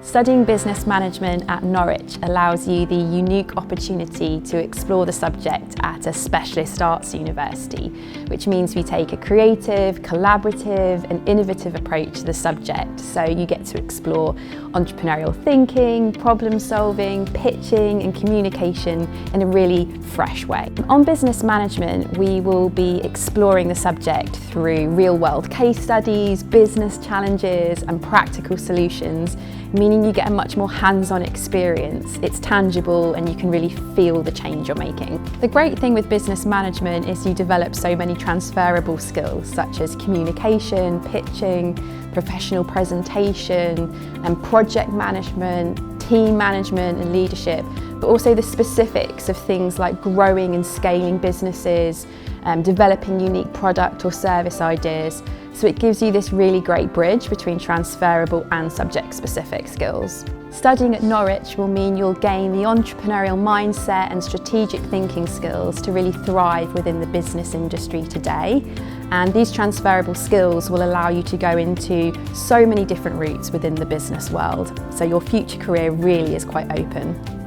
Studying business management at Norwich allows you the unique opportunity to explore the subject at a specialist arts university, which means we take a creative, collaborative and innovative approach to the subject. So you get to explore entrepreneurial thinking, problem solving, pitching and communication in a really fresh way. On business management, we will be exploring the subject through real-world case studies, business challenges and practical solutions, meaning you get a much more hands-on experience. It's tangible and you can really feel the change you're making. The great thing with business management is you develop so many transferable skills such as communication, pitching, professional presentation and project management, team management and leadership, but also the specifics of things like growing and scaling businesses, developing unique product or service ideas. So it gives you this really great bridge between transferable and subject-specific skills. Studying at Norwich will mean you'll gain the entrepreneurial mindset and strategic thinking skills to really thrive within the business industry today. And these transferable skills will allow you to go into so many different routes within the business world. So your future career really is quite open.